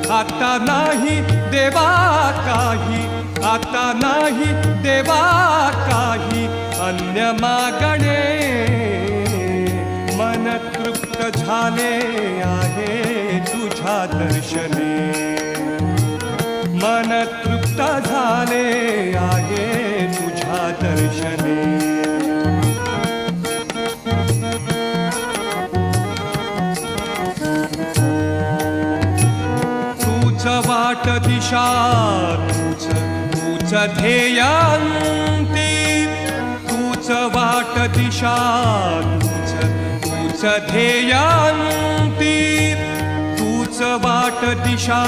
आता नाही देवा काही, आता नाही देवा काही अन्य मागणे. मन तृप्त झाले आहे तुझ्या दर्शने, मन तृप्त झाले आहे तुझ्या दर्शने. तूच वाट दिशा, तूच ध्येयांती, तूच वाट दिशा, तूच ध्येयांती, तूच वाट दिशा,